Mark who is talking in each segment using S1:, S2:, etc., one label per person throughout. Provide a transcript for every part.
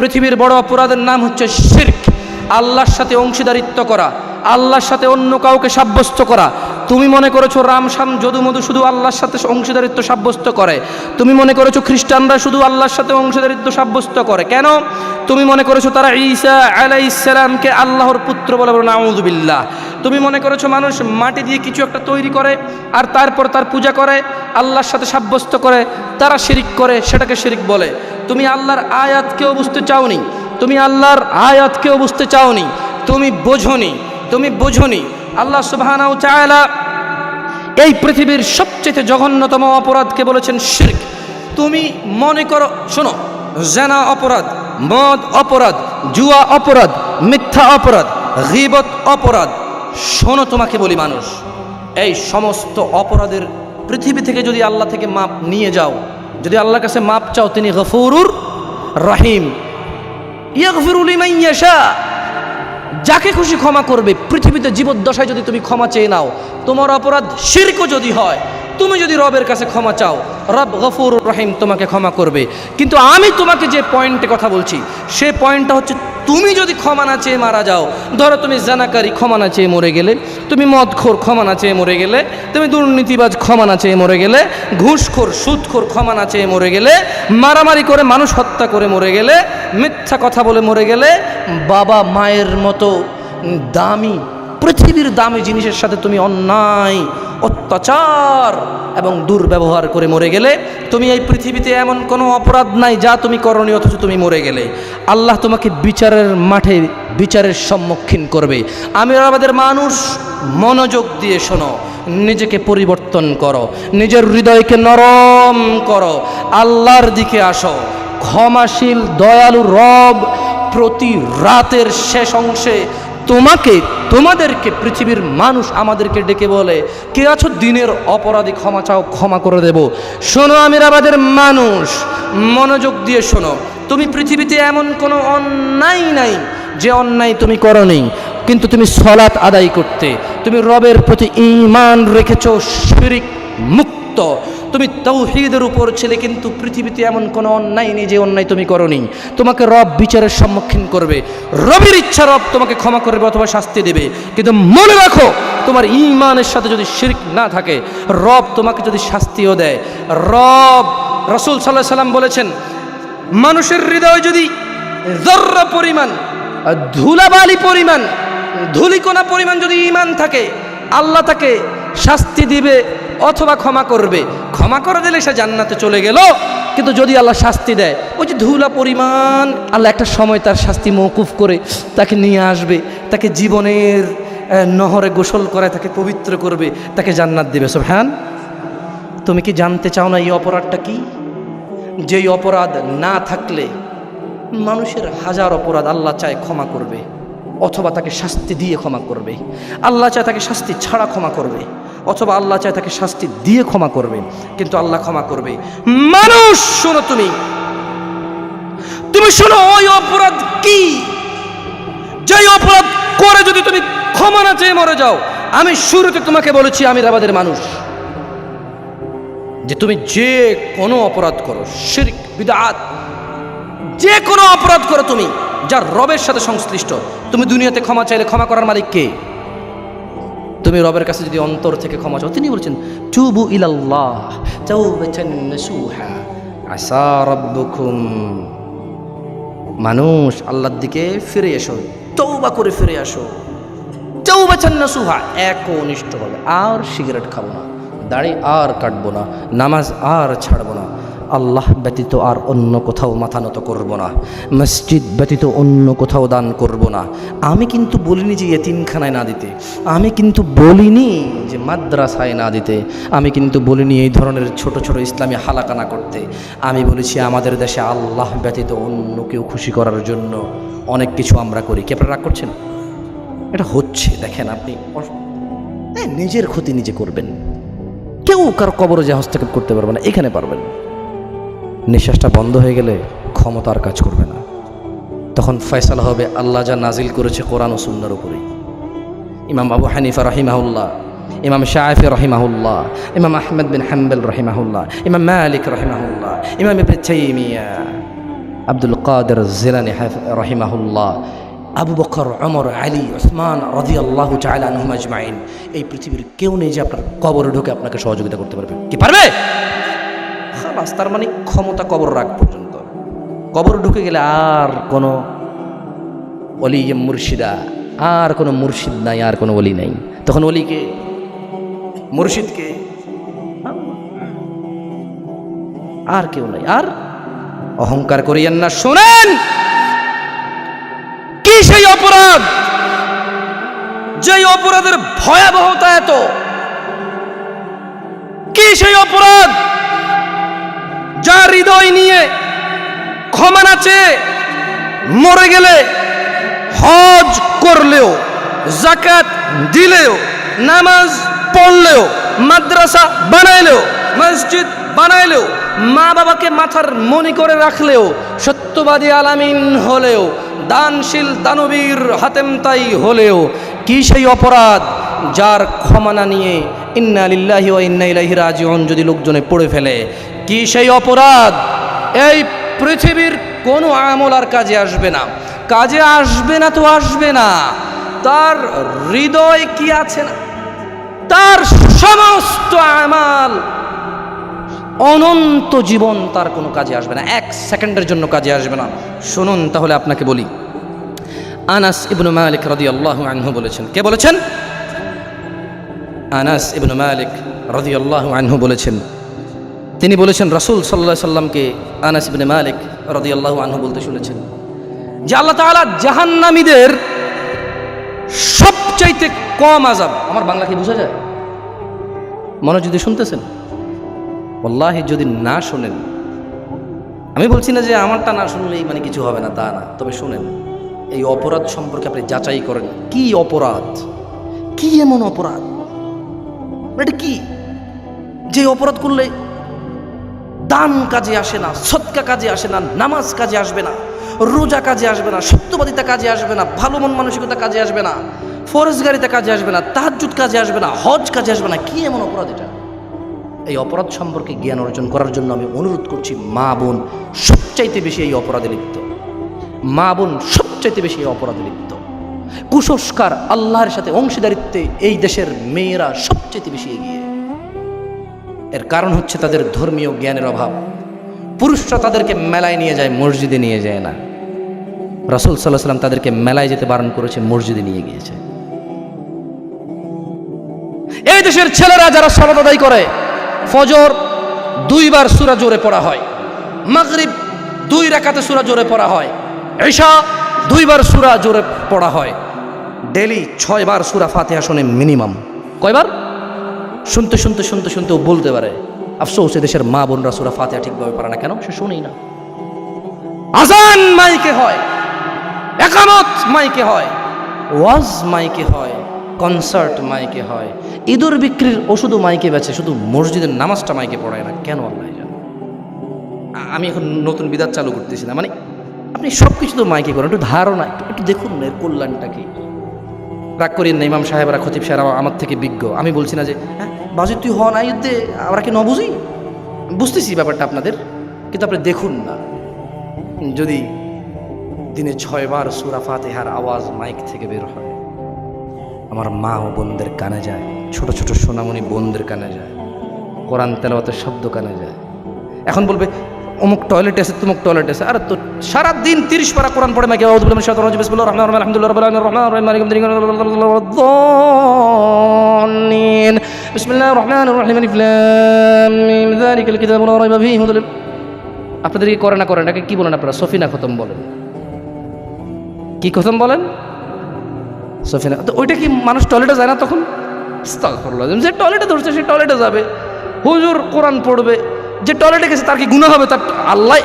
S1: পৃথিবীর বড় অপরাধের নাম হচ্ছে শিরক, আল্লাহর সাথে অংশীদারিত্ব করা, আল্লাহর সাথে অন্য কাউকে সাব্যস্ত করা। তুমি মনে করেছো রাম শাম যদু মধু শুধু আল্লাহর সাথে অংশীদারিত্ব সাব্যস্ত করে। তুমি মনে করেছো খ্রিস্টানরা শুধু আল্লাহর সাথে অংশীদারিত্ব সাব্যস্ত করে। কেন? তুমি মনে করেছো তারা ঈসা আলাইহিস সালামকে আল্লাহর পুত্র বলে, নাউযুবিল্লাহ। তুমি মনে করেছো মানুষ মাটি দিয়ে কিছু একটা তৈরি করে আর তারপর তার পূজা করে, আল্লাহর সাথে সাব্যস্ত করে, তারা শিরিক করে, সেটাকে শিরিক বলে। তুমি আল্লাহর আয়াতকেও বুঝতে চাওনি, তুমি আল্লাহর আয়াতকেও বুঝতে চাওনি, তুমি বোঝনি। আল্লাহ সুবহানাহু ওয়া তাআলা এই পৃথিবীর সবচেয়ে জঘন্যতম অপরাধকে বলেছেন শিরক। তুমি মনে করো, শোনো, জিনা অপরাধ, মদ অপরাধ, জুয়া অপরাধ, মিথ্যা অপরাধ, গীবত অপরাধ। শোনো, তোমাকে বলি মানুষ, এই সমস্ত অপরাধের পৃথিবী থেকে যদি আল্লাহ থেকে মাপ নিয়ে যাও, যদি আল্লাহর কাছে মাপ চাও, তিনি গফুরুর রহিম, ইয়াগফিরু লিমান ইয়াশা, যাকে খুশি ক্ষমা করবে। পৃথিবীতে জীবদ্দশায় যদি তুমি ক্ষমা চেয়ে নাও, তোমার অপরাধ শিরকও যদি হয়, তুমি যদি রবের কাছে ক্ষমা চাও, রব গফুর রহিম তোমাকে ক্ষমা করবে। কিন্তু আমি তোমাকে যে পয়েন্টে কথা বলছি, সে পয়েন্টটা হচ্ছে, তুমি যদি ক্ষমা না চেয়ে মারা যাও, ধরো তুমি জানাকারী ক্ষমা না চেয়ে মরে গেলে, তুমি মদখোর ক্ষমা না চেয়ে মরে গেলে, তুমি দুর্নীতিবাজ ক্ষমা না চেয়ে মরে গেলে, ঘুষখোর সুদখোর ক্ষমা না চেয়ে মরে গেলে, মারামারি করে মানুষ হত্যা করে মরে গেলে, মিথ্যা কথা বলে মরে গেলে, বাবা মায়ের মতো দামি, পৃথিবীর দামি জিনিসের সাথে তুমি অন্যায়, অত্যাচার এবং দুর্ব্যবহার করে মরে গেলে, তুমি এই পৃথিবীতে এমন কোনো অপরাধ নাই যা তুমি করনি, অথচ তুমি মরে গেলে, আল্লাহ তোমাকে বিচারের মাঠে বিচারের সম্মুখীন করবে। আমি আমাদের মানুষ, মনোযোগ দিয়ে শোনো, নিজেকে পরিবর্তন করো, নিজের হৃদয়কে নরম করো, আল্লাহর দিকে আসো। ক্ষমাশীল দয়ালু রব প্রতি রাতের শেষ অংশে তোমাদেরকে, পৃথিবীর মানুষ আমাদেরকে ডেকে বলে, কে আছো দিনের অপরাধী, ক্ষমা চাও, ক্ষমা করে দেব। শোনো আমিরাবাদের মানুষ, মনোযোগ দিয়ে শোনো, তুমি পৃথিবীতে এমন কোনো অন্যায় নাই যে অন্যায় তুমি করনি, কিন্তু তুমি সালাত আদায় করতে, তুমি রবের প্রতি ঈমান রেখেছো শিরক মুক্ত, তুমি তাওহীদের উপর ছিলে, কিন্তু পৃথিবীতে এমন কোনো অন্যায় নেই যে অন্যায় তুমি করনি। তোমাকে রব বিচারের সম্মুখীন করবে, রবের ইচ্ছা রব তোমাকে ক্ষমা করবে অথবা শাস্তি দেবে। কিন্তু মনে রাখো, তোমার ঈমানের সাথে যদি শিরক না থাকে, রব তোমাকে যদি শাস্তিও দেয়, রাসূল সাল্লাল্লাহু আলাইহি সাল্লাম বলেছেন, মানুষের হৃদয় যদি যর্রা পরিমাণ, ধুলাবালি পরিমাণ, ধুলিকণা পরিমাণ যদি ঈমান থাকে, আল্লাহ তাকে শাস্তি দিবে অথবা ক্ষমা করবে। ক্ষমা করে দিলে সে জান্নাতে চলে গেল, কিন্তু যদি আল্লাহ শাস্তি দেয়, ওই যে ধুলা পরিমাণ, আল্লাহ একটা সময় তার শাস্তি মওকুফ করে তাকে নিয়ে আসবে, তাকে জীবনের নহরে গোসল করায় তাকে পবিত্র করবে, তাকে জান্নাত দেবে। সুবহান। তুমি কি জানতে চাও না এই অপরাধটা কি? যেই অপরাধ না থাকলে মানুষের হাজার অপরাধ আল্লাহ চায় ক্ষমা করবে, অথবা তাকে শাস্তি দিয়ে ক্ষমা করবে। আল্লাহ চায় তাকে শাস্তি ছাড়া ক্ষমা করবে, অথবা আল্লাহ চায় তাকে শাস্তি দিয়ে ক্ষমা করবে, কিন্তু আল্লাহ ক্ষমা করবে। মানুষ শোনো, তুমি শোনো, ওই অপরাধ কি? যেই অপরাধ করে যদি তুমি ক্ষমা না চেয়ে মরে যাও, আমি শুরুতে তোমাকে বলেছি আমিরাবাদের মানুষ, যে তুমি যে কোনো অপরাধ করো, শিরক বিদআত, যে কোনো অপরাধ করো তুমি যার রবের সাথে সংশ্লিষ্ট, তুমি দুনিয়াতে ক্ষমা চাইলে ক্ষমা করার মালিক কে? তুমি রবের কাছে যদি অন্তর থেকে ক্ষমা চাও, তিনি বলছেন, তুবু ইলাল্লাহ তাওবাতান নাসুহা আসা রাব্বুকুম। মানুষ আল্লাহর দিকে ফিরে এসো, তওবা করে ফিরে আসো, তাওবাতান নাসুহা, একনিষ্ঠভাবে। আর সিগারেট খাবো না, দাড়ি আর কাটবো না, নামাজ আর ছাড়বো না, আল্লাহ ব্যতীত আর অন্য কোথাও মাথা নত করবো না, মসজিদ ব্যতীত অন্য কোথাও দান করব না। আমি কিন্তু বলিনি যে এতিমখানায় না দিতে, আমি কিন্তু বলিনি যে মাদ্রাসায় না দিতে, আমি কিন্তু বলিনি এই ধরনের ছোট ছোট ইসলামী হালাকা না করতে। আমি বলেছি আমাদের দেশে আল্লাহ ব্যতীত অন্য কেউ খুশি করার জন্য অনেক কিছু আমরা করি। কি আপনারা রাগ করছেন? এটা হচ্ছে, দেখেন আপনি নিজের ক্ষতি নিজে করবেন, কেউ কারো কবরে যে হস্তক্ষেপ করতে পারবে না, এখানে পারবেন। নিঃশ্বাসটা বন্ধ হয়ে গেলে ক্ষমতার কাজ করবে না, তখন ফয়সালা হবে আল্লাহ যা নাজিল করেছে কোরআন ও সুন্নাহর উপরেই। ইমাম আবু হানিফা রাহিমাহুল্লাহ, ইমাম শাফি রাহিমাহুল্লাহ, ইমাম আহমদ বিন হাম্বল রাহিমাহুল্লাহ, ইমাম মালিক রাহিমাহুল্লাহ, ইমাম ইবনে তাইমিয়া, আব্দুল কাদের জিলানী রাহিমাহুল্লাহ, আবু বকর, ওমর, আলী, ওসমান রাদিয়াল্লাহু তাআলা আনহুম আজমাইন, এই পৃথিবীর কেউ নেই যে আপনার কবরে ঢুকে আপনাকে সহযোগিতা করতে পারবে। কি পারবে? খালাস, তার মানে ক্ষমতা কবর রাখ পর্যন্ত। কবর ঢুকে গেলে আর কোনো ওলি মুর্শিদা, আর কোনো মুর্শিদ নাই, আর কোনো ওলি নাই। তখন ওলিকে, মুর্শিদকে আর কেউ নাই। আর অহংকার করিয়েন না। শোনেন, কি সেই অপরাধ, যেই অপরাধের ভয়াবহতা এত? কি সেই অপরাধ যার হৃদয় নিয়ে ক্ষমা না চেয়ে মরে গেলে হজ করলেও, যাকাত দিলেও, নামাজ পড়লেও, মাদ্রাসা বানাইলেও, মসজিদ বানাইলেও, মা বাবাকে মাথার মনি করে রাখলেও, সত্যবাদী আলামিন হলেও, দানশীল দানবীর হাতেম তাই হলেও, কি সেই অপরাধ যার ক্ষমা না নিয়ে ইন্না লিল্লাহি ওয়া ইন্না ইলাইহি রাজিউন যদি লোকজনে পড়ে ফেলে? কি সেই অপরাধ? এই পৃথিবীর কোনো আমল আর কাজে আসবে না। কাজে আসবে না তো আসবে না, তার হৃদয় কি আছে না, তার সমস্ত আমাল অনন্ত জীবন তার কোনো কাজে আসবে না, এক সেকেন্ডের জন্য কাজে আসবে না। শুনুন তাহলে আপনাকে বলি, আনাস ইবনে মালিক রাদিয়াল্লাহু আনহু বলেছেন। কে বলেছেন? আনাস ইবনে মালিক রাদিয়াল্লাহু আনহু বলেছেন। তিনি বলেছেন রাসূল সাল্লাল্লাহু আলাইহি সাল্লামকে আনাস ইবনে মালিক রাদিয়াল্লাহু আনহু বলতে শুনেছেন যে আল্লাহ তাআলা জাহান্নামীদের সবচাইতে কম আযাব, আমার বাংলা কি বোঝা যায়? মনোযোগ দিয়ে শুনতেছেন? ওয়াল্লাহি যদি না শোনেন, আমি বলছি না যে আমারটা না শুনলেই মানে কিছু হবে না, তা না, তবে শুনেন, এই অপরাধ সম্পর্কে আপনি যাচাই করেন। কি অপরাধ, কি এমন অপরাধ, এটা কি যে অপরাধ করলে দান কাজে আসে না, সদকা কাজে আসে না, নামাজ কাজে আসবে না, রোজা কাজে আসবে না, সত্যবাদিতা কাজে আসবে না, ভালো মন মানসিকতা কাজে আসবে না, ফরজগারিতা কাজে আসবে না, তাহাজ্জুদ কাজে আসবে না, হজ কাজে আসবে না? কি এমন অপরাধ এটা? এই অপরাধ সম্পর্কে জ্ঞান অর্জন করার জন্য আমি অনুরোধ করছি, মা বোন সবচাইতে বেশি এই অপরাধে লিপ্ত। মা বোন সবচাইতে বেশি এই অপরাধে লিপ্ত। কুসংস্কার, আল্লাহর সাথে অংশীদারিত্বে এই দেশের মেয়েরা সবচাইতে বেশি এগিয়ে। এর কারণ হচ্ছে তাদের ধর্মীয় জ্ঞানের অভাব। পুরুষরা তাদেরকে মেলায় নিয়ে যায়, মসজিদে নিয়ে যায় না। রাসূল সাল্লাল্লাহু আলাইহি সাল্লাম তাদেরকে মেলায় যেতে বারণ করেছে, মসজিদে নিয়ে গিয়েছে। এই দেশের ছেলেরা যারা সালাত আদায় করে, ফজর 2 বার সূরা জোরে পড়া হয়, মাগরিব 2 রাকাতে সূরা জোরে পড়া হয়, ইশা 2 বার সূরা জোরে পড়া হয়, ডেলি 6 বার সূরা ফাতিহা শোনে মিনিমাম। কয়বার? শুনতে শুনতে শুনতে শুনতে ও বলতে পারে। আফসোস, দেশের মা বোনরা সূরা ফাতিহা ঠিকভাবে পারে না। কেন? সে শুনেই না। আজান মাইকে হয়, একামত মাইকে হয়, ওয়াজ মাইকে হয়, কনসার্ট মাইকে হয়, ইঁদুর বিক্রির ওষুধও মাইকে বেচে, শুধু মসজিদের নামাজটা মাইকে পড়ায় না। কেন আল্লাহ জানে। আমি এখন নতুন বিদাত চালু করতেছি না, মানে আপনি সব কিছু তো মাইকে করেন, একটু ধারণা, একটু দেখুন না এর কল্যাণটা কি। রাগ করিয়েন না, ইমাম সাহেবরা, খতিব সাহেবরা আমার থেকে বিজ্ঞ। আমি বলছি না যে হ্যাঁ বাজে তুই হন আয়ুদ্ধে, আমরা কি ন বুঝি? বুঝতেছি ব্যাপারটা আপনাদের, কিন্তু আপনি দেখুন না, যদি দিনে 6 বার সূরা ফাতিহার আওয়াজ মাইক থেকে বের হয়, আমার মা ও বোনদের কানে যায়, ছোট ছোট সোনামণি বোনদের কানে যায়, কোরআন তেলাওয়াতের শব্দ কানে যায়। এখন বলবে অমুক টয়লেট আছে, তুমুক টয়লেট আছে। আর তো সারাদিন 30 পারা কোরআন পড়ে মাইকে আউযু বিল্লাহি মিনাশ শাইতানির রাজিম বিসমিল্লাহির রহমানির রহিম আলহামদুলিল্লাহি রাব্বিল আলামিন আর রহমানির রহিম মালিকিল ইয়াউমিদ্দিন বিসমিল্লাহির রহমানির রহিম আলিফ লাম মিম যালিকাল কিতাবু লা রাইবা ফীহি হুদাল। আপনাদের কি করে না করেন, এটাকে কি বলেন আপনারা? সফিনা খতম বলেন। কি খতম বলেন? সফিনা। তো ওইটা কি মানুষ টয়লেটে যায় না তখন? আস্তাগফিরুল্লাহ, যে টয়লেটে ধরছে সে টয়লেটে যাবে, হুজুর কোরআন পড়বে। যে টয়লেটে গেছে তার কি গুনাহ হবে? তার আল্লাহ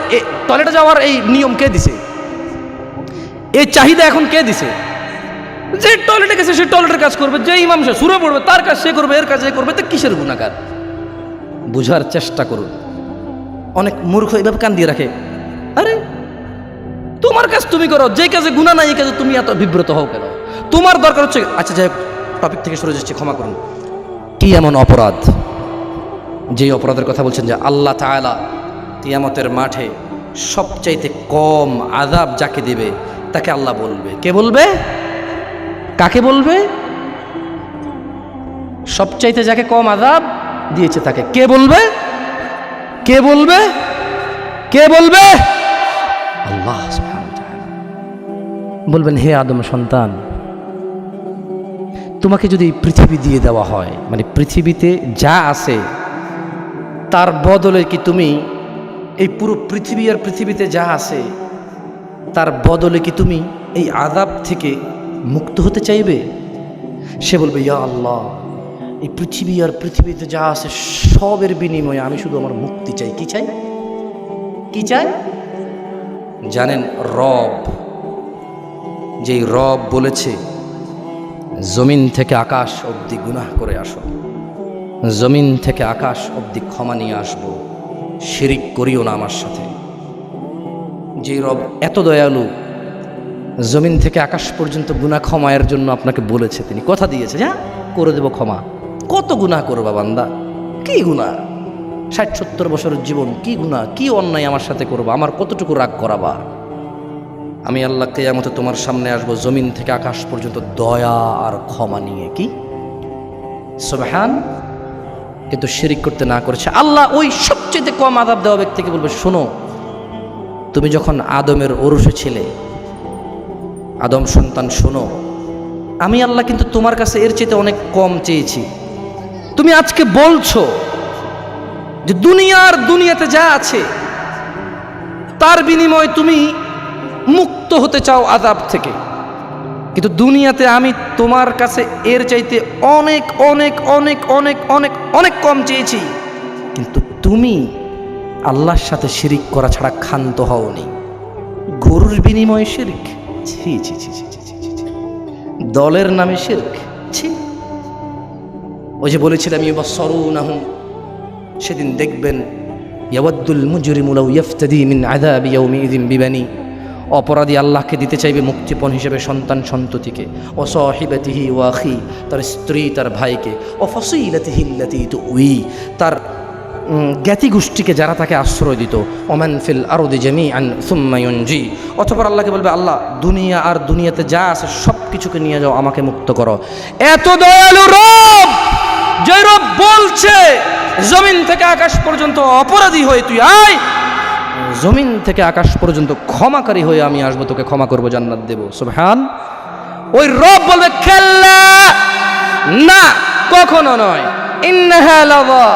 S1: টয়লেটে যাওয়ার এই নিয়ম কে দিছে? এই চাহিদা এখন কে দিছে? যে টয়লেটে গেছে সে টয়লেটের কাজ করবে, যে ইমাম সে সূরা পড়বে তার কাজ সে করবে, এর কাজ এ করবে। তো কিসের গুনাহগার? বুঝার চেষ্টা করুন। অনেক মূর্খ এইভাবে কান দিয়ে রাখে, আরে তোমার কাজ তুমি করো, যে কাজে গুনাহ নাই এই কাজে তুমি এত বিব্রত হও কেন? তোমার দরকার হচ্ছে, আচ্ছা যাই টপিক থেকে সরে যাচ্ছি, ক্ষমা করুন। কি এমন অপরাধ যে অপরাধের কথা বলছেন যে আল্লাহ তাআলা কিয়ামতের মাঠে সবচাইতে কম আযাব যাকে দেবে তাকে আল্লাহ বলবে। কে বলবে? কাকে বলবে? সবচাইতে যাকে কম আযাব দিয়েছে তাকে। কে বলবে? কে বলবে? কে বলবে? আল্লাহ সুবহানাহু ওয়া তাআলা বলবেন, হে আদম সন্তান, তোমাকে যদি পৃথিবী দিয়ে দেওয়া হয়, মানে পৃথিবীতে যা আছে তার বদলে কি তুমি এই পুরো পৃথিবী আর পৃথিবীতে যা আছে তার বদলে কি তুমি এই আযাব থেকে মুক্ত হতে চাইবে? সে বলবে, ইয়া আল্লাহ, এই পৃথিবী আর পৃথিবীতে যা আছে সবের বিনিময়ে আমি শুধু আমার মুক্তি চাই। কি চাই? কি চাই? জানেন, রব, যেই রব বলেছে জমিন থেকে আকাশ অবধি গুনাহ করে আসো, জমিন থেকে আকাশ অবধি ক্ষমা নিয়ে আসবো, শিরিক করিও না আমার সাথে, যেই রব এত দয়ালু জমিন থেকে আকাশ পর্যন্ত গুনাহ ক্ষমায়ের জন্য আপনাকে বলেছে, তিনি কথা দিয়েছে, যা করে দেব ক্ষমা। কত গুনাহ করবা বান্দা? কি গুনাহ? 60-70 বছরের জীবন, কি গুনাহ, কি অন্যায় আমার সাথে করবা? আমার কতটুকু রাগ করাবা? আমি আল্লাহ কিয়ামতে তোমার সামনে আসবো জমিন থেকে আকাশ পর্যন্ত দয়া আর ক্ষমা নিয়ে। কি সুবহান! কিন্তু শিরিক করতে না করেছে আল্লাহ ওই সবচেয়ে কম আযাব দেওয়া ব্যক্তিকে বলবে, শোনো, তুমি যখন আদমের ওরসে ছিলে, আদম সন্তান শোনো, আমি আল্লাহ কিন্তু তোমার কাছে এর চেয়ে অনেক কম চেয়েছি। তুমি আজকে বলছো যে দুনিয়াতে যা আছে তার বিনিময়ে তুমি মুক্ত হতে চাও আযাব থেকে, কিন্তু দুনিয়াতে আমি তোমার কাছে এর চাইতে অনেক অনেক অনেক অনেক অনেক অনেক কম চেয়েছি, কিন্তু তুমি আল্লাহর সাথে শিরিক করা ছাড়া ক্ষান্ত হওনি। গরুর বিনিময়ে শিরক, ছি ছি ছি ছি ছি ছি ছি। দলের নামে শিরক, ছি। ওই যে বলেছিলাম ইউবাসসিরুনাহুম, সেদিন দেখবেন ইয়াওয়াদ্দুল মুজরিমু লাউ ইফতাদি মিন আযাবি ইয়াউমিযিন বিবানি, অপরাধী আল্লাহকে দিতে চাইবে মুক্তিপণ হিসেবে সন্তান সন্ততিকে, ও সাহিবাতিহি ওয়া আখি, তার স্ত্রী তার ভাইকে, ও ফাসিলাতিহি আল্লাতী তুই, তার জ্ঞাতি গোষ্ঠীকে যারা তাকে আশ্রয় দিত, ওমান ফিল আরদি জামিআন সুম্মা ইউনজি। অতঃপর আল্লাহকে বলবে, আল্লাহ দুনিয়া আর দুনিয়াতে যা আছে সব কিছুকে নিয়ে যাও, আমাকে মুক্ত করো। এত দয়ালু রব, যে রব বলছে জমিন থেকে আকাশ পর্যন্ত অপরাধী হয়ে তুই আয়, জমিন থেকে আকাশ পর্যন্ত ক্ষমাকারী হয়ে আমি আসবো, তোকে ক্ষমা করবো, জান্নাত দেব। সুবহান! ওই রব বলবে, খাল্লা, না, কখনো নয়, ইন্নাহা লাযা,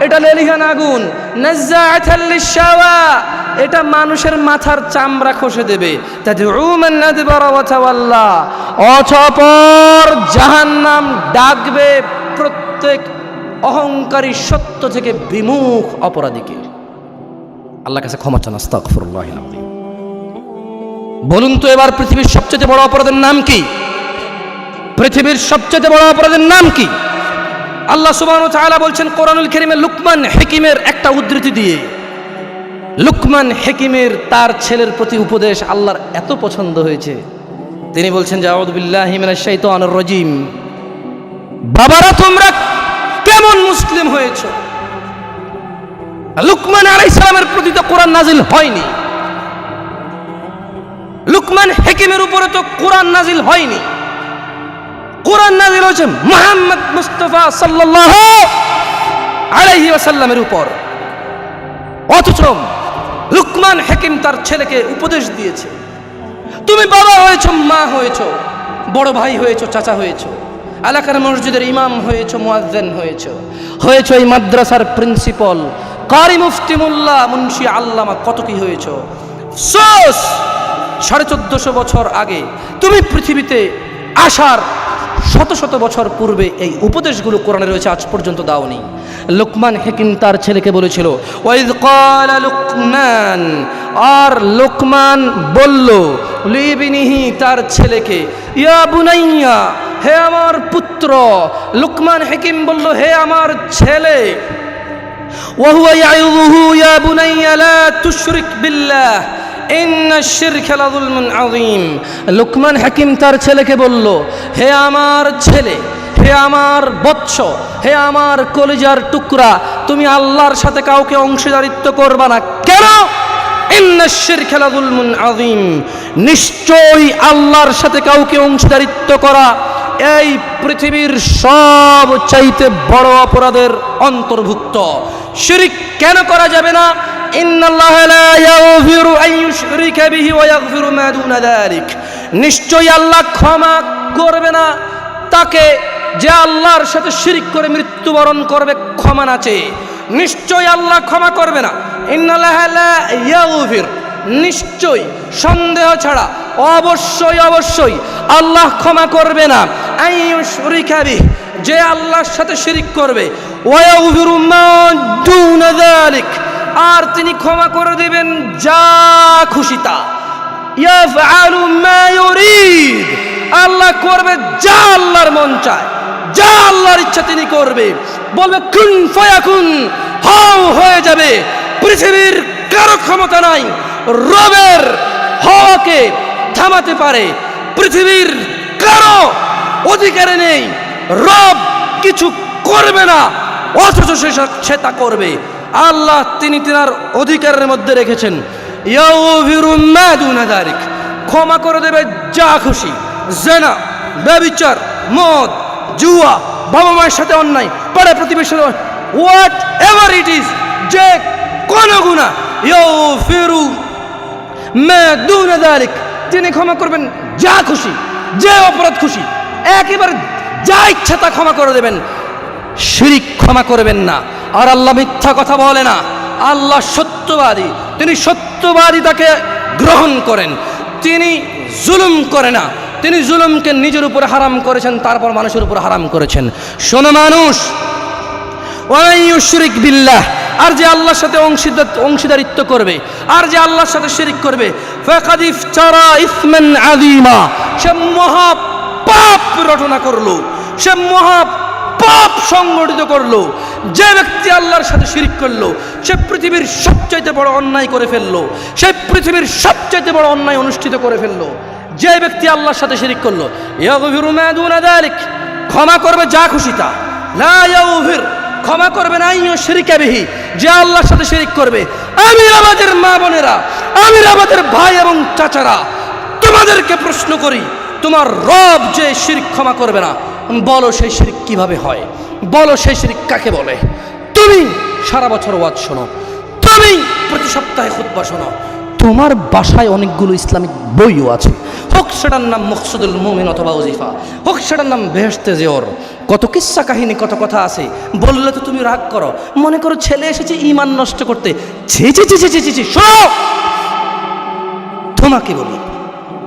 S1: এটা লেলিহান আগুন, নাযাআতাল লিশাওয়া, এটা মানুষের মাথার চামড়া খসে দেবে, তাদউ মান আদবারা ওয়া তাওয়াল্লা, অতঃপর জাহান্নাম ডাকবে প্রত্যেক অহংকারী সত্য থেকে বিমুখ অপরাধীকে। আল্লাহর কাছে ক্ষমা চান, আস্তাগফিরুল্লাহিল আযীম। বলুন তো এবার পৃথিবীর সবচেয়ে বড় অপরাধের নাম কি? পৃথিবীর সবচেয়ে বড় অপরাধের নাম কি? আল্লাহ সুবহানাহু ওয়া তাআলা বলছেন কোরআনুল কারীমে লুকমান হাকিমের একটা উদ্ধৃতি দিয়ে, লুকমান হাকিমের তার ছেলের প্রতি উপদেশ আল্লাহর এত পছন্দ হয়েছে, তিনি বলছেন যে আউযু বিল্লাহি মিনাশ শাইতানির রাজীম, বাবারা তোমরা কেমন মুসলিম হয়েছো? লুকমান আলাইহিস সালামের প্রতি তো কোরআন নাজিল হয়নি, লুকমান হাকিমের উপরে তো কোরআন নাজিল হয়নি, কোরআন নাজিল হয়েছে মুহাম্মদ মুস্তাফা সাল্লাল্লাহু আলাইহি ওয়াসাল্লামের উপর। অথচ লুকমান হাকিম তার ছেলেকে উপদেশ দিয়েছে, তুমি বাবা হয়েছো, মা হয়েছো, বড় ভাই হয়েছো, চাচা হয়েছো, এলাকার মসজিদের ইমাম হয়েছো, মুয়াজ্জিন হয়েছো, হয়েছো এই মাদ্রাসার প্রিন্সিপাল, কারি মুফতি, মোল্লা, মুন্সি, আল্লামা, কত কি হয়েছো। আফসোস 1450 বছর আগে তুমি পৃথিবীতে আসার শত শত বছর পূর্বে এই উপদেশগুলো কোরআনে রয়েছে, আজ পর্যন্ত দাওনি। লুকমান হাকিম তার ছেলেকে বলেছিল, ওয়াইদ ক্বালা লুকমান, আর লুকমান বলল লিবিনিহি, তার ছেলেকে, ইয়া বুনাইয়া, হে আমার পুত্র। লুকমান হাকিম বলল, হে আমার ছেলে, ওয়াহুয়া ইয়াইযুহু, ইয়া বুনাইয়া লা তুশরিক বিল্লাহ ইন্না শিরকা লাযুলমুন আযীম। লুকমান হাকিম তার ছেলেকে বলল, হে আমার ছেলে, হে আমার বৎস, হে আমার কলিজার টুকরা, তুমি আল্লাহর সাথে কাউকে অংশীদারিত্ব করবা না। কেন? ইন্নাশ শিরকা লাযুলমুন আযীম, নিশ্চয়ই আল্লাহর সাথে কাউকে অংশীদারিত্ব করা এই পৃথিবীর সব চাইতে বড় অপরাধের অন্তর্ভুক্ত। শিরক কেন করা যাবে না? ইন্নাল্লাহা লা ইয়াগফিরু আন ইউশরিকা বিহি ওয়া ইয়াগফিরু মা দুনা যালিক, নিশ্চয়ই আল্লাহ ক্ষমা করবে না তাকে যে আল্লাহর সাথে শিরক করে মৃত্যুবরণ করবে ক্ষমা না চেয়ে। নিশ্চয়ই আল্লাহ ক্ষমা করবে না। ইন্নাল্লাহা লা ইয়াগফির, নিশ্চয় সন্দেহ ছাড়া অবশ্যই অবশ্যই আল্লাহ ক্ষমা করবে না আন ইউশরিকা বিহি, যে আল্লাহর সাথে শিরক করবে, ওয়া ইয়াগফিরু মা দুনা যালিক, আর তিনি ক্ষমা করে দিবেন যা খুশি তা। ইয়াফআলু মা ইউরিদ, আল্লাহ করবে যা আল্লাহর মন চায়, যা আল্লাহর ইচ্ছা তিনি করবে। বলবে কুন ফায়াকুন, হও হয়ে যাবে। পৃথিবীর কারো ক্ষমতা নাই রবের হওয়াকে থামাতে পারে, পৃথিবীর কারো অধিকার নেই রব কিছু করবে না অথচ সে তা করবে। আল্লাহ তিনি তিনার অধিকারের মধ্যে রেখেছেন ইয়াগফিরু মা দুনা যালিক, ক্ষমা করে দেবে যা খুশি। জিনা, ব্যভিচার, মদ, জুয়া, বাবা মায়ের সাথে অন্যায়, পাড়া প্রতিবেশীর হোয়াট এভার ইট ইজ, যে কোন গুনাহ ইয়াগফিরু মা দুনা যালিক, তিনি ক্ষমা করবেন যা খুশি, যে অপরাধ খুশি একেবারে যা ইচ্ছা তা ক্ষমা করে দেবেন। শিরক ক্ষমা করবেন না। আর আল্লাহ মিথ্যা কথা বলে না, আল্লাহ সত্যবাদী, তিনি সত্যবাদী তাকে গ্রহণ করেন। তিনি জুলুম করে না, তিনি জুলুমকে নিজের উপরে হারাম করেছেন, তারপর মানুষের উপর হারাম করেছেন। শোনো মানুষ, ওয়া ইউশরিক বিল্লাহ, আর যে আল্লাহর সাথে অংশীদারিত্ব করবে, আর যে আল্লাহর সাথে শিরক করবে, ফাকাদ ইফতারা ইসমান আযীমা, সে মহা পাপ রটনা করলো, সে মহা পাপ সংগঠিত করলো। যে ব্যক্তি আল্লাহর সাথে শিরক করলো সে পৃথিবীর সবচাইতে বড় অন্যায় করে ফেললো, সে পৃথিবীর সবচাইতে বড় অন্যায় অনুষ্ঠিত করে ফেললো। যে ব্যক্তি আল্লাহর সাথে শিরক করলো, ইয়াগফিরু মা দুনা যালিক, ক্ষমা করবে যা খুশি তা। লা ইয়াগফির, ক্ষমা করবে না ইউশরিকা বিহি, যে আল্লাহর সাথে শিরক করবে। আমি আমাদের মা বোনেরা, আমি আমাদের ভাই এবং চাচারা, তোমাদেরকে প্রশ্ন করি, তোমার রব যে শিরক ক্ষমা করবে না, বলো সেই শিরক কিভাবে হয়? বলো সেই শিরক কাকে বলে? তুমি সারা বছর ওয়াজ শোনো, তুমি প্রতি সপ্তাহে খুতবা শোনো, তোমার বাসায় অনেকগুলো ইসলামিক বইও আছে, হোক সেটার নাম মকসুদুল মুমিন অথবা ওজিফা, হোক সেটার নাম বেহেশতে জিওর, কত কিস্সা কাহিনী, কত কথা আছে। বললে তো তুমি রাগ করো, মনে করো ছেলে এসেছে ঈমান নষ্ট করতে। ছি ছি ছি ছি ছি ছি, শোনো, তোমাকে বলি,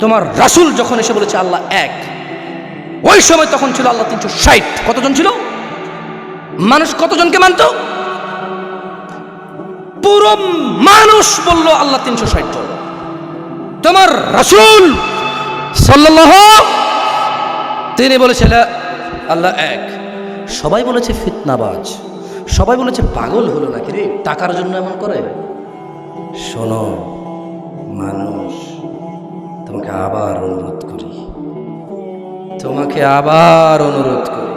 S1: তোমার রাসূল যখন এসে বলেছে আল্লাহ এক, ওই সময় তখন ছিল আল্লাহ 360। কতজন ছিল? মানুষ কতজনকে মানত? পুরো মানুষ বলল আল্লাহ 360 জন। তোমার রাসূল সাল্লাল্লাহু, তিনি বলেছিল আল্লাহ এক। সবাই বলেছে ফিতনাবাজ, সবাই বলেছে পাগল হলো নাকি রে, টাকার জন্য এমন করে। শোনো মানুষ, তোমাকে আবার অনুরোধ করি, তোমাকে আবার অনুরোধ করি,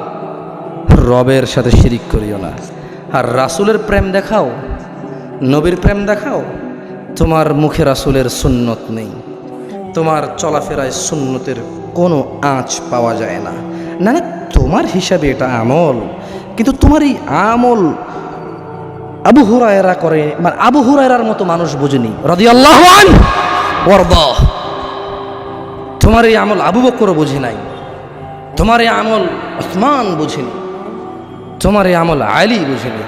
S1: রবের সাথে শিরিক করিও না। আর রাসূলের প্রেম দেখাও, নবীর প্রেম দেখাও। তোমার মুখে রাসূলের সুন্নত নেই, তোমার চলাফেরায় সুন্নতের কোনো আঁচ পাওয়া যায় না। না না, তোমার হিসাবে এটা আমল, কিন্তু তোমার এই আমল আবু হুরায়রা করে, মানে আবু হুরায়রার মতো মানুষ বুঝেনি রাদিয়াল্লাহু আনহু ওয়ারদা। তোমার এই আমল আবু বকর বুঝে নাই, তোমার এই আমল ওসমান বুঝেনি, তোমার এই আমল আলী বুঝেনি,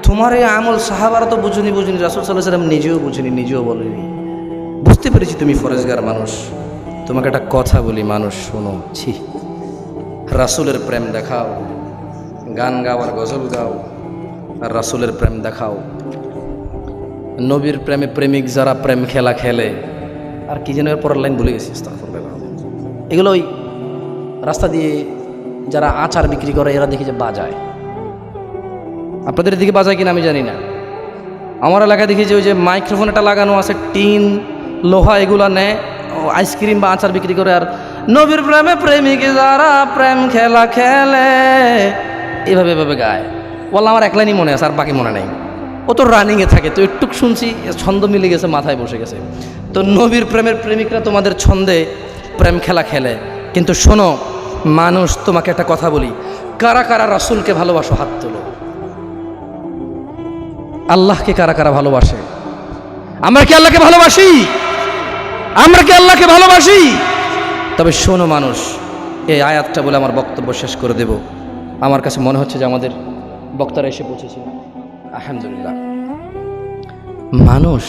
S1: তোমার এই আমল সাহাবারা তো বুঝেনি, রাসূল সাল্লাল্লাহু আলাইহি ওয়াসাল্লাম নিজেও বুঝেনি, নিজেও বলেনি। বুঝতে পেরেছি তুমি ফরেজগার মানুষ। তোমাকে একটা কথা বলি মানুষ, শোনো, ছি, রাসূলের প্রেম দেখাও, গান গাও আর গজল গাও, আর রাসূলের প্রেম দেখাও। নবীর প্রেমে প্রেমিক যারা প্রেম খেলা খেলে, আর কি যেন পরের লাইন ভুলে গেছি, এগুলো ওই রাস্তা দিয়ে যারা আচার বিক্রি করে এরা দেখি যে বাজায়। আপনাদের দিকে বাজায় কিনা আমি জানি না, আমার এলাকায় দেখি যে ওই যে মাইক্রোফোন এটা লাগানো আছে, টিন লোহা এগুলা নেয়, আইসক্রিম বা আচার বিক্রি করে। আর নবীর প্রেমে প্রেমিক যারা প্রেম খেলা খেলে, এভাবে এভাবে গায়। বললাম আমার এক লাইনই মনে আছে, আর বাকি মনে নেই। ও তো রানিংয়ে থাকে, তো একটু শুনছি ছন্দ মিলে গেছে, মাথায় বসে গেছে। তো নবীর প্রেমের প্রেমিকরা তোমাদের ছন্দে প্রেম খেলা খেলে। কিন্তু শোনো মানুষ, তোমাকে একটা কথা বলি, কারা কারা রাসূলকে ভালোবাসো হাত তোলো। আল্লাহকে কারা কারা ভালোবাসে? আমরা কি আল্লাহকে ভালোবাসি? আমরা কি আল্লাহকে ভালোবাসি? তবে শোনো মানুষ, এই আয়াতটা বলে আমার বক্তব্য শেষ করে দেব। আমার কাছে মনে হচ্ছে যে আমাদের বক্তারা এসে পৌঁছেছে, আলহামদুলিল্লাহ। মানুষ,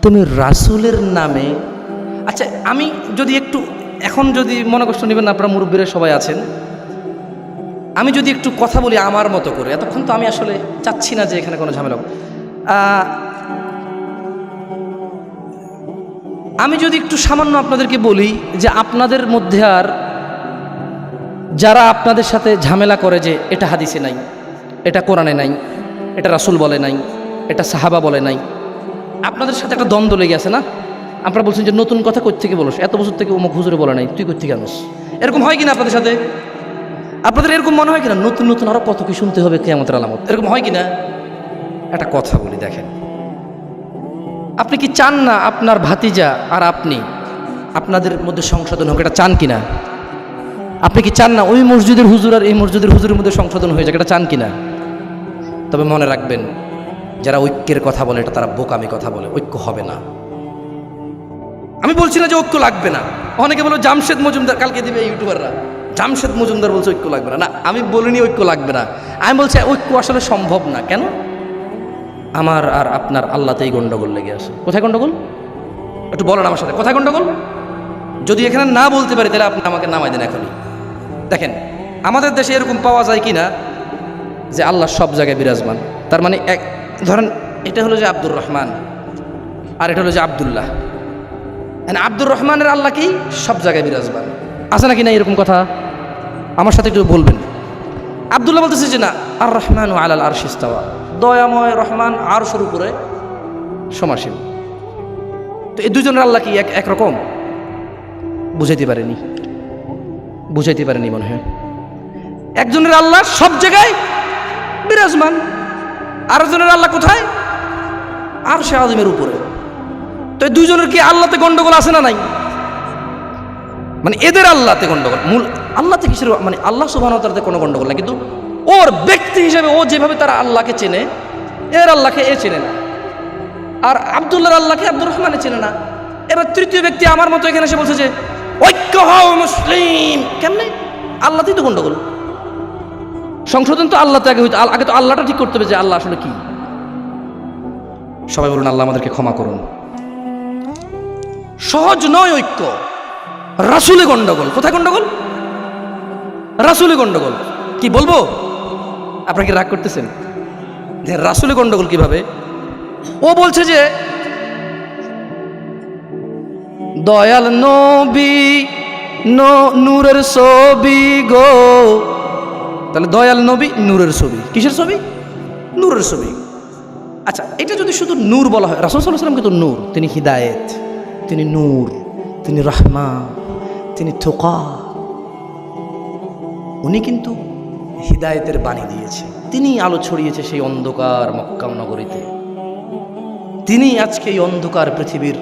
S1: তুমি রাসূলের নামে, আচ্ছা আমি যদি একটু, এখন যদি মনে কষ্ট নেবেন, আপনারা মুরব্বীরা সবাই আছেন, আমি যদি একটু কথা বলি আমার মতো করে, এতক্ষণ তো আমি আসলে চাচ্ছি না যে এখানে কোনো ঝামেলা হোক। আমি যদি একটু সামান্য আপনাদেরকে বলি যে আপনাদের মধ্যে আর যারা আপনাদের সাথে ঝামেলা করে যে এটা হাদিসে নাই, এটা কোরআনে নাই, এটা রাসূল বলে নাই, এটা সাহাবা বলে নাই, আপনাদের সাথে একটা দ্বন্দ্ব লেগে আছে না? আপনারা বলছেন যে নতুন কথা কই থেকে বলোস, এত বছর থেকে অমুক হুজুরে বলে নাই, তুই কই থেকে আনোস? এরকম হয় কিনা আপনাদের সাথে? আপনাদের এরকম মনে হয় কিনা নতুন নতুন আরো কত কি শুনতে হবে কিয়ামতের আলামত? এরকম হয় কিনা? একটা কথা বলি, দেখেন, আপনি কি চান না আপনার ভাতিজা আর আপনি, আপনাদের মধ্যে সংশোধন হোক? এটা চান কিনা? আপনি কি চান না ওই মসজিদের হুজুর আর এই মসজিদের হুজুরের মধ্যে সংশোধন হয়ে যাক? এটা চান কিনা? তবে মনে রাখবেন, যারা ঐক্যের কথা বলে এটা তারা বোকামি কথা বলে। ঐক্য হবে না। আমি বলছি না যে ঐক্য লাগবে না। অনেকে বলো জামশেদ মজুমদার, কালকে দিবে ইউটিউবাররা, জামশেদ মজুমদার বলছে ঐক্য লাগবে না। না, আমি বলিনি ঐক্য লাগবে না, আমি বলছি ঐক্য আসলে সম্ভব না। কেন? আমার আর আপনার আল্লাহতেই গন্ডগোল লেগে আছে। কোথায় গন্ডগোল? একটু বলেন আমার সাথে, কোথায় গন্ডগোল? যদি এখানে না বলতে পারি তাহলে আপনি আমাকে নামাই দেন এখনই। দেখেন, আমাদের দেশে এরকম পাওয়া যায় কি না যে আল্লাহ সব জায়গায় বিরাজমান? তার মানে এক ধরেন, এটা হলো যে আব্দুর রহমান আর এটা হলো যে আব্দুল্লাহ। আব্দুর রহমানের আল্লাহ কি সব জায়গায় বিরাজমান? আছে নাকি না এরকম কথা? আমার সাথে একটু বলবেন। আব্দুল্লাহ বলতেছে যে না, আর রহমান ও আলাল আরশ ইস্তাওয়া, দয়াময় রহমান আরশের উপরে সমাসীন। তো এই দুজনের আল্লাহ কি একরকম? বুঝাইতে পারেনি মনে হয়। একজনের আল্লাহ সব জায়গায় বিরাজমান, আরেকজনের আল্লাহ কোথায়? আরশে আযমের উপরে। তো এই দুইজনের কি আল্লাহতে গন্ডগোল আছে না নাই? মানে এদের আল্লাহতে গন্ডগোল, মূল আল্লাহতে কিসের, মানে আল্লাহ সুবহানাহু ওয়া তাআলাতে কোনো গন্ডগোল না, কিন্তু ওর ব্যক্তি হিসেবে ও যেভাবে তারা আল্লাহকে চেনে, এর আল্লাহকে এ চেনে না, আর আব্দুল্লাহর আল্লাহকে আব্দুর রহমানে চেনে না। এবার তৃতীয় ব্যক্তি আমার মতো এখানে এসে বলছে যে ঐক্য হও মুসলিম। কেমনে? আল্লাহতেই তো গন্ডগোল। সংশোধন তো আল্লাহতে আগে হইতো, আগে তো আল্লাহটা ঠিক করতে হবে যে আল্লাহ আসলে কি। সবাই বলুন আল্লাহ আমাদেরকে ক্ষমা করুন। সহজ নয় ঐক্য। রাসূলে গন্ডগোল। কোথায় গন্ডগোল? রাসূলে গন্ডগোল। কি বলবো? আপনারা কি রাগ করতেছেন? রাসূলে গন্ডগোল কিভাবে? ও বলছে যে দয়াল নবী নূরের ছবি গো। তাহলে দয়াল নবী নূরের ছবি। কিসের ছবি? নূরের ছবি। আচ্ছা, এটা যদি শুধু নূর বলা হয়, রাসূল সাল্লাল্লাহু আলাইহি ওয়াসাল্লাম কিন্তু নূর, তিনি হিদায়েত, তিনি নূর, তিনি রাহমা, তিনি তুকা। উনি কিন্তু হিদায়েতের বাণী দিয়েছে, তিনি আলো ছড়িয়েছে সেই অন্ধকার মক্কা নগরীতে। তিনি আজকে এই অন্ধকার পৃথিবীর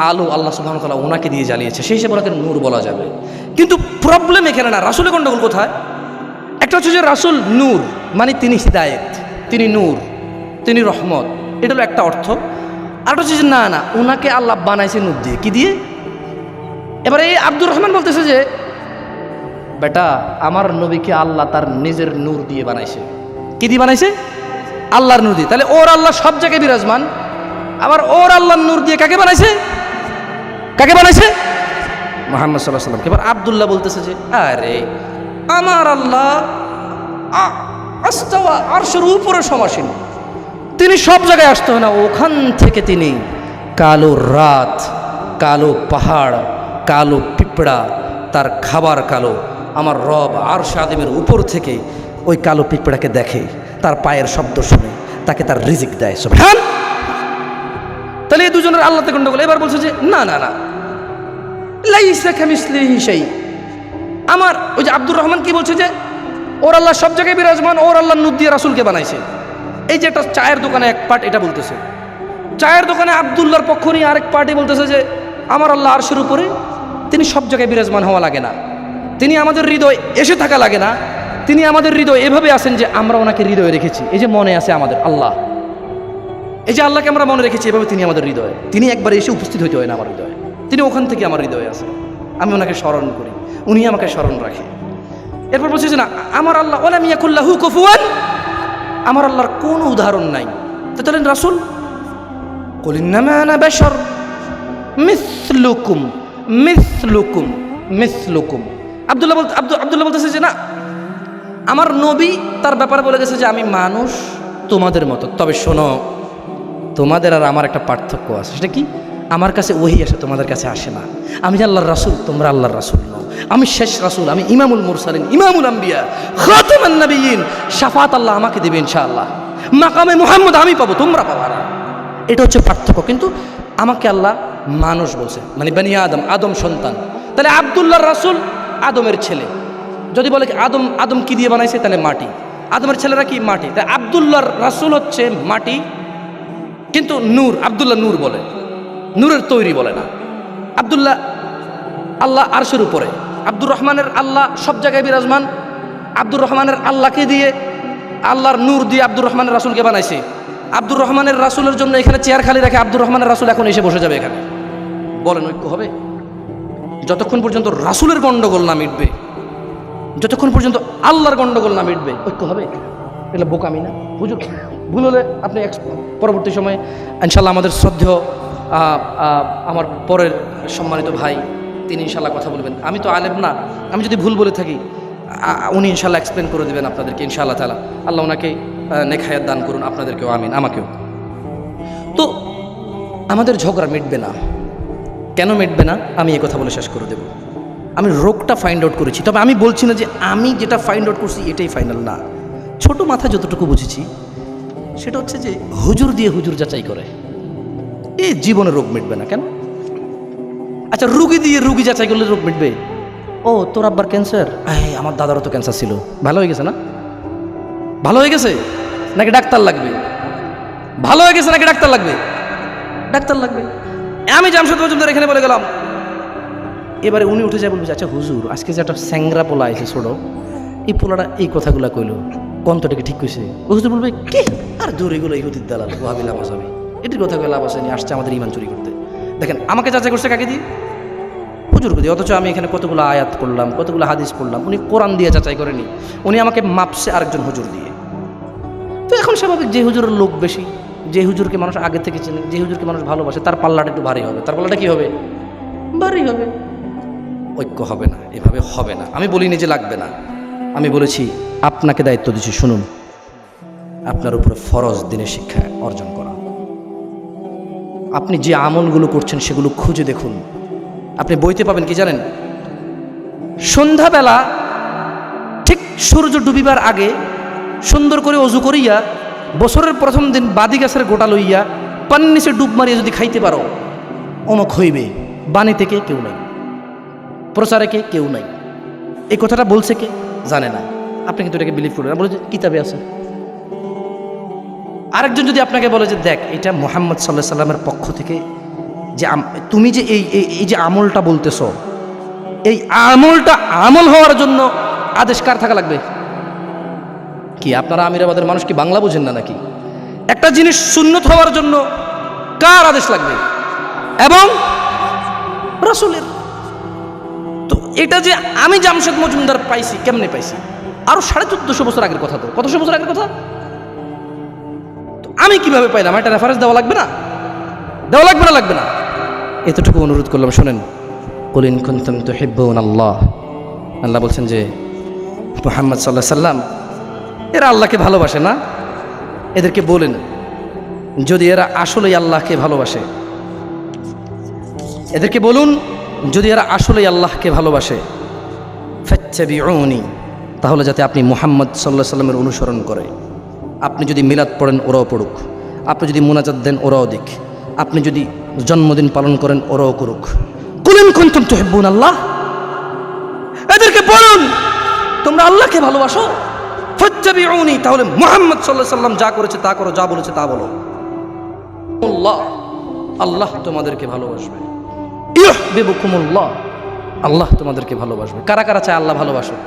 S1: আলো আল্লাহ সুবহানাহু ওয়া তাআলা ওনাকে দিয়ে জ্বালিয়েছে, সেই হিসেবে ওনাকে নূর বলা যাবে। কিন্তু প্রবলেম এখানে না, রাসূলের গন্ডগোল কোথায়? একটা হচ্ছে যে রাসূল নূর, মানে তিনি হিদায়েত, তিনি নূর, তিনি রহমত, এটা হলো একটা অর্থ। আর হচ্ছে যে না না, ওনাকে আল্লাহ বানাইছে নূর দিয়ে। কি দিয়ে? এবার এই আব্দুর রহমান বলতেছে যে বেটা, আমার নবীকে আল্লাহ তার নিজের নূর দিয়ে বানাইছে। কি দিয়ে বানাইছে? আল্লাহর নূর দিয়ে। তাহলে ওর আল্লাহ সব জায়গায় বিরাজমান, আবার ওর আল্লাহর নূর দিয়ে কাকে বানাইছে? কাকে বানাইছে? মুহাম্মদ সাল্লাল্লাহু আলাইহি ওয়াসাল্লাম। এবার আব্দুল্লাহ বলতেছে যে আরে আমার আল্লাহ আস্তাওয়া, আরশের উপরে সমাসীন, তিনি সব জায়গায় আসতে হয় না, ওখান থেকে তিনি কালো রাত, কালো পাহাড়, কালো পিঁপড়া, তার খাবার কালো, আমার রব আরশে আযমের উপর থেকে ওই কালো পিঁপড়াকে দেখে, তার পায়ের শব্দ শুনে তাকে তার রিজিক দেয়। সুবহান। তাহলে এই দুজনের আল্লাহতে গন্ডগোল। এবার বলছে যে না না না, লাইসা কামিসলিহি শাই। আমার ওই যে আব্দুর রহমান কি বলছে যে ওর আল্লাহ সব জায়গায় বিরাজমান, ওর আল্লাহ নূর দিয়ে রাসূলকে বানাইছে। এই যে একটা চায়ের দোকানে এক পার্ট এটা বলতেছে, চায়ের দোকানে আব্দুল্লাহর পক্ষ নিয়ে আরেক পার্টি বলতেছে যে আমার আল্লাহ আরশের উপরে, তিনি সব জায়গায় বিরাজমান হওয়া লাগে না, তিনি আমাদের হৃদয় এসে থাকা লাগে না, তিনি আমাদের হৃদয় এভাবে আছেন যে আমরা ওনাকে হৃদয়ে রেখেছি। এই যে মনে আছে আমাদের আল্লাহ, এই যে আল্লাহকে আমরা মনে রেখেছি, এভাবে তিনি আমাদের হৃদয়ে, তিনি একবার এসে উপস্থিত হইতে হয় না আমার হৃদয়ে, তিনি ওখান থেকে আমার হৃদয়ে আছে, আমি ওনাকে স্মরণ করি, উনি আমাকে স্মরণ রাখে। এরপর বলছে যে না আমার আল্লাহ ওয়ালাম ইয়াকুল্লাহু কুফুয়ান, আমার আল্লাহর কোনো উদাহরণ নাই। তো বলেন রাসূল কুল ইন্নামা আনা বাশার মিসলুকুম মিসলুকুম মিসলুকুম। আব্দুল্লাহ বলতেছে যে না আমার নবী তার ব্যাপারে বলে গেছে যে আমি মানুষ তোমাদের মতো, তবে শোনো তোমাদের আর আমার একটা পার্থক্য আছে। সেটা কি? আমার কাছে ওহী আসে, তোমাদের কাছে আসে না। আমি আল্লাহর রাসূল, তোমরা আল্লাহর রাসূল নও। আমি শেষ রাসূল, আমি ইমামুল মুরসালিন, ইমামুল আম্বিয়া, খাতামান নবিয়্যিন। শাফাত আল্লাহ আমাকে দেবে ইনশাআল্লাহ, মাকামে মুহাম্মদ আমি পাবো, তোমরা পাবা না। এটা হচ্ছে পার্থক্য। কিন্তু আমাকে আল্লাহ মানুষ বলছে, মানে বনি আদম, আদম সন্তান। তাহলে আব্দুল্লাহর রাসূল আদমের ছেলে। যদি বলে আদম কি দিয়ে বানাইছে, তাহলে মাটি। আদমের ছেলেরা কি? মাটি। তাই আব্দুল্লাহর রাসূল হচ্ছে মাটি, কিন্তু নূর, আব্দুল্লাহ নূর বলে, নূরের তৈরি বলে না। আব্দুল্লাহ আল্লাহ আরশের উপরে, আব্দুর রহমানের আল্লাহ সব জায়গায় বিরাজমান। আব্দুর রহমানের আল্লাহকে দিয়ে, আল্লাহর নূর দিয়ে আব্দুর রহমানের রাসূলকে বানাইছে। আব্দুর রহমানের রাসূলের জন্য এখানে চেয়ার খালি রাখে, আব্দুর রহমানের রাসূল এখন এসে বসে যাবে এখানে। বলেন ঐক্য হবে? যতক্ষণ পর্যন্ত রাসূলের গন্ডগোল না মিটবে, যতক্ষণ পর্যন্ত আল্লাহর গন্ডগোল না মিটবে, ঐক্য হবে? এগুলো বোকামি না? হুজুর ভুল হলে আপনি পরবর্তী সময়ে ইনশাল্লাহ আমাদের শ্রদ্ধেয় আমার পরের সম্মানিত ভাই, তিনি ইনশাল্লাহ কথা বলবেন। আমি তো আলেম না, আমি যদি ভুল বলে থাকি উনি ইনশাল্লাহ এক্সপ্লেন করে দেবেন আপনাদেরকে ইনশাআল্লাহ তাআলা। আল্লাহ ওনাকে নেক হায়াত দান করুন, আপনাদেরকেও আমিন, আমাকেও। তো আমাদের ঝগড়া মিটবে না। কেন মিটবে না আমি এই কথা বলে শেষ করে দেব। আমি রোগটা ফাইন্ড আউট করেছি, তবে আমি বলছি না যে আমি যেটা ফাইন্ড আউট করছি এটাই ফাইনাল না। ছোট মাথা যতটুকু বুঝেছি সেটা হচ্ছে যে হুজুর দিয়ে হুজুর যাচাই করে, এই জীবনে রোগ মিটবে না। কেন? আচ্ছা রুগী দিয়ে রুগী যাচাই করলে রোগ মিটবে? ও তোর আব্বার ক্যান্সার, আমার দাদারও তো ক্যান্সার ছিল, ভালো হয়ে গেছে না? ভালো হয়ে গেছে নাকি ডাক্তার লাগবে? ভালো হয়ে গেছে নাকি ডাক্তার লাগবে? ডাক্তার লাগবে। আমি জামশেদ মজুমদার এখানে বলে গেলাম, এবারে উনি উঠে যায় বলবে আচ্ছা হুজুর আজকে যে একটা স্যাংরা পোলা আছে ছোট, এই পোলাটা এই কথাগুলো কইলো, কন্তটাকে ঠিক কইছে। হুজুর বলবে কি আর দূর, এগুলো ইহুদির দালাল, ওয়াহাবি লামাজাবি, এটির কথা লাভ আসেনি, আসছে আমাদের ইমান চুরি করতে। দেখেন আমাকে যাচাই করছে কাকে দিয়ে? হুজুরকে দিয়ে। অথচ আমি এখানে কতগুলো আয়াত পড়লাম, কতগুলো হাদিস পড়লাম, উনি কোরআন দিয়ে যাচাই করেনি, উনি আমাকে মাপছে আরেকজন হুজুর দিয়ে। তো এখন স্বাভাবিক যে হুজুরের লোক বেশি, যে হুজুরকে মানুষ আগে থেকে চেনে, যে হুজুরকে মানুষ ভালোবাসে, তার পাল্লাটা একটু ভারী হবে। তার পাল্লাটা কি হবে? ভারী হবে। ঐক্য হবে না, এভাবে হবে না। আমি বলিনি যে লাগবে না, আমি বলেছি আপনাকে দায়িত্ব দিচ্ছি, শুনুন, আপনার উপরে ফরজ দিনের শিক্ষা অর্জন করা। আপনি যে আমলগুলো করছেন সেগুলো খুঁজে দেখুন। আপনি বইতে পাবেন কি জানেন? সন্ধ্যাবেলা ঠিক সূর্য ডুবিবার আগে সুন্দর করে অজু করিয়া বছরের প্রথম দিন বাদি গাছের গোটা লইয়া পানির নিচে ডুব মারিয়া যদি খাইতে পারো অমুক হইবে। বাণী থেকে কেউ নাই, প্রচারে কেউ নাই। এই কথাটা বলছে কে? জানে না। আপনি কিন্তু এটাকে বিলিভ করেন না, বলে যে কিতাবে আছে। আরেকজন যদি আপনাকে বলে যে দেখ এটা মুহাম্মদ সাল্লাল্লাহু আলাইহি সাল্লামের পক্ষ থেকে যে তুমি যে এই যে আমলটা বলতেছ, এই আমলটা আমল হওয়ার জন্য আদেশ কার থাকা লাগবে? কি আপনারা আমিরাবাদের মানুষ কি বাংলা বুঝেন না নাকি? একটা জিনিস সুন্নত হওয়ার জন্য কার আদেশ লাগবে? এবং রাসূলের। তো এটা যে আমি জামশেদ মজুমদার পাইছি, কেমনে পাইছি? আরো 1450 বছর আগের কথা। তো কতশো বছর আগের কথা? তো আমি কিভাবে পাইলাম? এটা রেফারেন্স দেওয়া লাগবে না? দেওয়া লাগবে না? লাগবে না। এতটুকু অনুরোধ করলাম, শোনেন। কুল ইন কুনতুম তুহিব্বুনাল্লাহ, আল্লাহ বলছেন যে মুহাম্মদ সাল্লাল্লাহু আলাইহি সাল্লাম এরা আল্লাহকে ভালোবাসে না, এদেরকে বলেন যদি এরা আসলেই আল্লাহকে ভালোবাসে, এদেরকে বলুন যদি এরা আসলেই আল্লাহকে ভালোবাসে, ফাত্তাবিউনি, তাহলে যাতে আপনি মুহাম্মদ সাল্লাল্লাহু আলাইহি সাল্লামের অনুসরণ করে। আপনি যদি মিলাদ পড়েন ওরাও পড়ুক, আপনি যদি মুনাজাত দেন ওরাও দিক, আপনি যদি জন্মদিন পালন করেন ওরাও করুক। কুল ইন কুনতুম তুহিব্বুনাল্লাহ, এদেরকে বলুন তোমরা আল্লাহকে ভালোবাসো, ফাত্তাবিউনি, তাহলে মুহাম্মদ সাল্লাল্লাহু আলাইহি সাল্লাম যা করেছে তা করো, যা বলেছে তা বলো। আল্লাহ, আল্লাহ তোমাদেরকে ভালোবাসবে। ইউহিব্বুকুমুল্লাহ, আল্লাহ তোমাদেরকে ভালোবাসবে। কারা কারা চায় আল্লাহ ভালোবাসুক?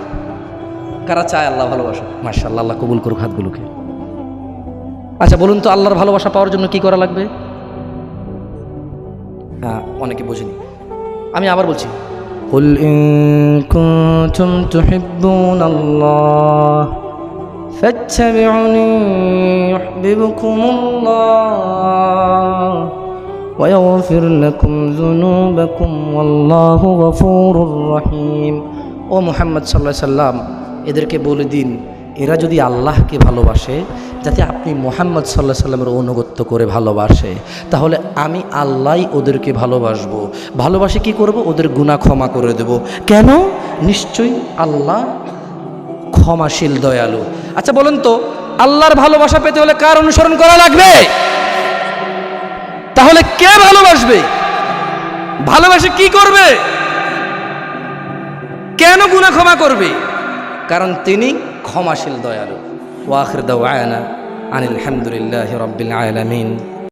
S1: কারা চায় আল্লাহ ভালোবাসুক? মাশাআল্লাহ, আল্লাহ কবুল করুক হাতগুলোকে। আচ্ছা বলুন তো, আল্লাহর ভালোবাসা পাওয়ার জন্য কি করা লাগবে? হ্যাঁ, অনেকে বোঝেনি, আমি আবার বলছি। কুল ইন কুনতুম তুহিব্বুনাল্লাহ ফাত্তাবিউনি ইউহিব্বুকুমুল্লাহ ওয়া ইয়াগফির লাকুম যুনুবাকুম ওয়াল্লাহু গফুরুর রহিম। ও মুহাম্মদ সাল্লাল্লাহু আলাইহি সাল্লাম, এদেরকে বলে দিন, এরা যদি আল্লাহকে ভালোবাসে, যাতে আপনি মুহাম্মদ সাল্লাল্লাহু আলাইহি সাল্লামের অনুগত্য করে ভালোবাসে, তাহলে আমি আল্লাহই ওদেরকে ভালোবাসবো। ভালোবাসে কি করব? ওদের গুনাহ ক্ষমা করে দেব। কেন? নিশ্চয়ই আল্লাহ ক্ষমাশীল, দয়ালু। আচ্ছা বলুন তো, আল্লাহর ভালোবাসা পেতে হলে কার অনুসরণ করা লাগবে? তাহলে কে ভালোবাসবে? ভালোবাসে কি করবে? কেন গুনাহ ক্ষমা করবে? কারণ তিনি ক্ষমাশীল, দয়ালু। ওয়া আখির দাওয়ানা আনিল হামদুলিল্লাহি রাব্বিল আলামিন।